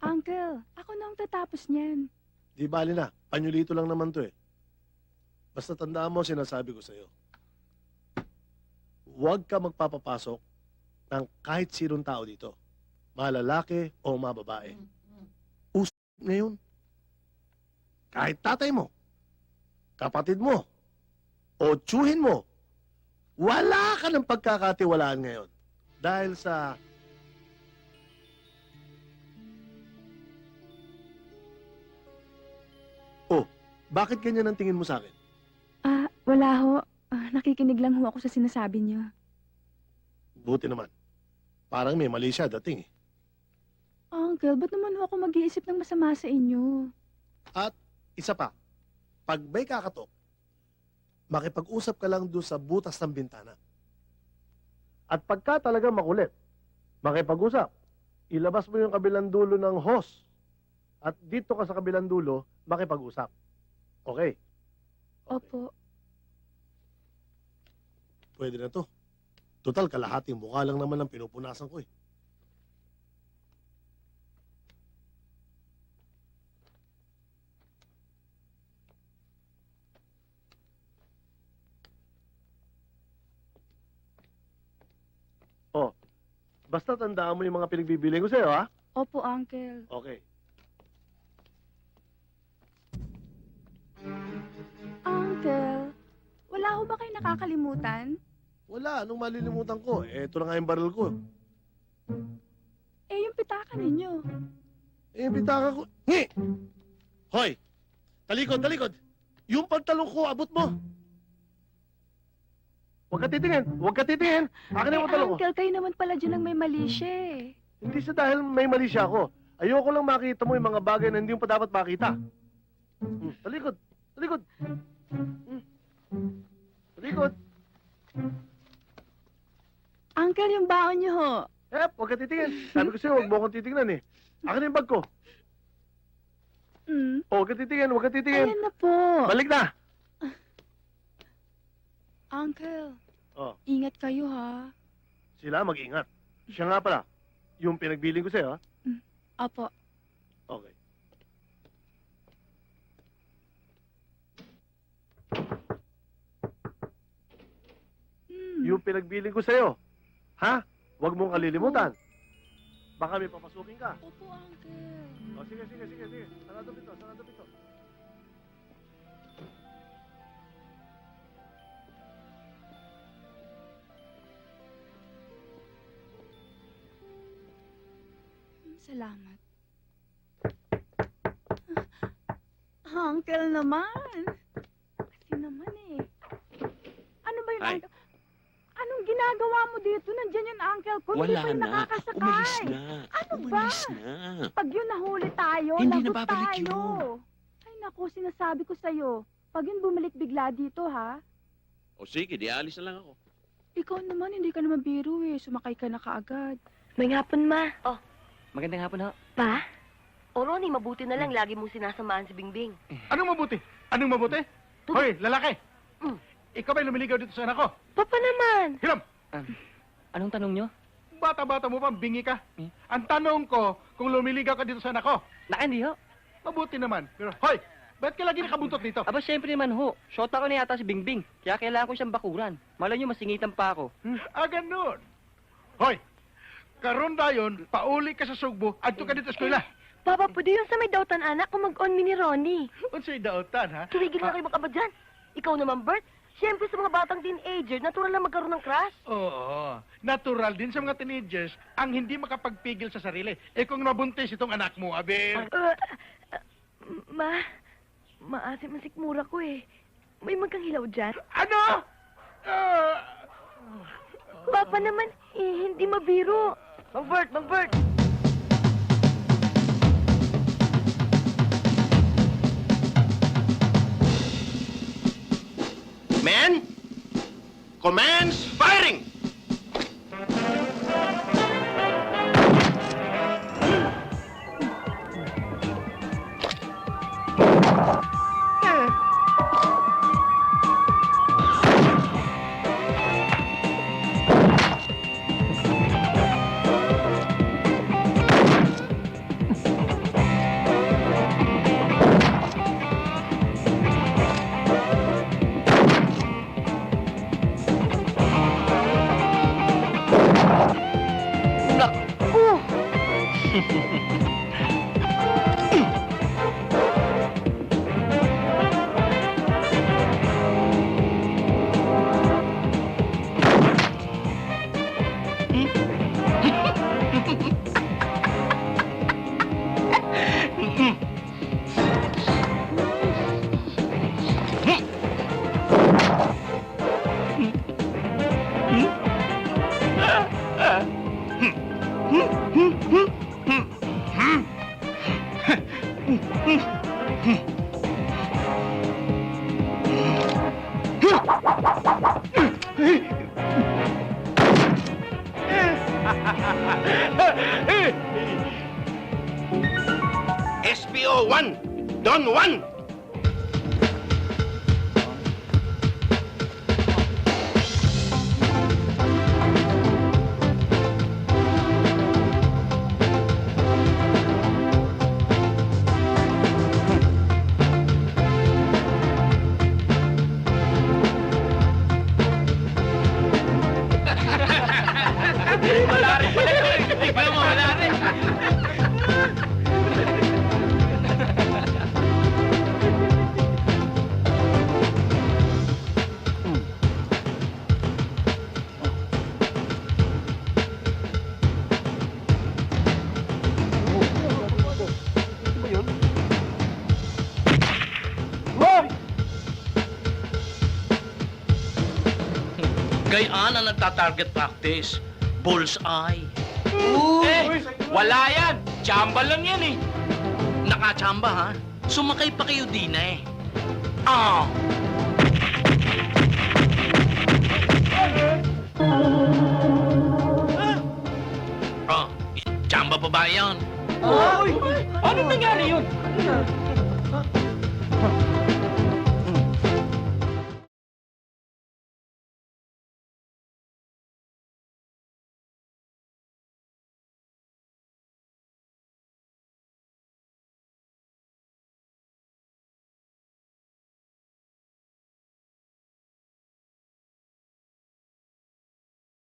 Uncle, ako na ang tatapos niyan. Di bali na, panyulito lang naman to eh. Basta tandaan mo sinasabi ko sa'yo. Huwag ka magpapapasok ng kahit sinong tao dito. Malalaki o mababae. Uso ngayon. Kahit tatay mo, kapatid mo, o tsuhin mo, wala ka ng pagkakatiwalaan ngayon. Dahil sa bakit ganyan ang tingin mo sa akin? Wala ho. Nakikinig lang ho ako sa sinasabi niyo. Buti naman. Parang may mali siya dating eh. Uncle, ba't naman ho ako mag-iisip ng masama sa inyo? At isa pa, pag may kakatok, makipag-usap ka lang doon sa butas ng bintana. At pagka talaga makulit, makipag-usap, ilabas mo yung kabilang dulo ng hose. At dito ka sa kabilang dulo, makipag-usap. Okay? Opo. Pwede na to. Total, kalahating mukha lang naman ang pinupunasan ko eh. Oh, basta tandaan mo yung mga pinagbibiling ko sa'yo, ha? Opo, Uncle. Okay. Uncle, wala ho ba kayo nakakalimutan? Wala, anong malilimutan ko? Ito na nga yung baril ko. Yung pitaka ninyo. Yung bitaka ko. Ngi! Hoy! Talikod, talikod! Yung pantalong ko, abot mo! Huwag ka titingin! Huwag ka titingin! Akin yung pantalong ko. Uncle, kayo naman pala dyan ang may mali siya eh. Hindi sa dahil may mali siya ako. Ayoko lang makita mo yung mga bagay na hindi mo pa dapat makita. Talikod! Talikod! Talikod! Uncle, yung baon niyo ho. Huwag ka titingin. Sabi ko sa'yo, huwag mo akong titingnan eh. Akin yung bag ko. Huwag ka titingin, huwag ka titingin. Ayan na po. Balik na! Uncle, Oh, ingat kayo ha. sila mag-ingat. Siya nga pala, yung pinagbiling ko sa'yo, ha? Opo. Okay. Yung pinagbiling ko sa'yo, ha? Huwag mong kalilimutan. Baka may papasukin ka. Opo, Uncle. Sige, sige, sige, sige. Sarado pito, sarado pito. Salamat. Uncle naman. Kasi naman eh. Ano ba yun, Ay. Uncle? Anong ginagawa mo dito? Nandiyan yung uncle ko. Hindi Wala pa yung na. nakakasakay. Umalis na. Ano Umalis ba? na. Pag yun nahuli tayo, Hindi na lagot babalik tayo. Ay naku, sinasabi ko sa'yo. Pag yun bumalik bigla dito, ha? O sige, di alis na lang ako. Ikaw naman, hindi ka naman biro eh. Sumakay ka na kaagad. May hapon, ma. Magandang hapon ho. Pa? O Ronnie, mabuti na lang lagi mong sinasamahan si Bingbing. Anong mabuti? Anong mabuti? Hoy, lalaki! Mm. Ikaw ba'y lumiligaw dito sa anak ko? Papa naman! Hiram! Anong tanong nyo? Bata-bata mo pa, bingi ka. Ang tanong ko, kung lumiligaw ka dito sa anak ko, Naka, hindi ho. mabuti naman. Pero, hoy! Ba't ka lagi nakabuntot dito? Aba, syempre naman ho. Shota ko na yata si Bingbing. Kaya kailangan ko siyang bakuran. Malay nyo, masingitan pa ako. Ganun. Hoy! Karon dayon, pauli ka sa sugbo, adto ka dito sa eskwela. Papa, pwede yun sa may dautan anak kung mag-on mi ni Ronnie. Unsay daotan, ha? Tumigil na kayo makaba dyan. Ikaw naman, Bert. Siyempre sa mga batang teenager, natural lang magkaroon ng crush. Oo. Natural din sa mga teenagers ang hindi makapagpigil sa sarili. Kung nabuntis itong anak mo, abe... Maasim ang sikmura ko eh. May magkang hilaw dyan. Ano? Papa naman, hindi mabiro. Mang Bert! Men! Commence firing! SPO 1, Don 1. Wala rin pala yun. Hindi pa naman wala rin. Gayaan ang nagta-target practice. Bullseye. Wala yan. Chamba lang yan eh. Nakachamba ha? Sumakay pa kayo din eh. Ah! Oh, chamba pa ba yan? Anong nangyari yun?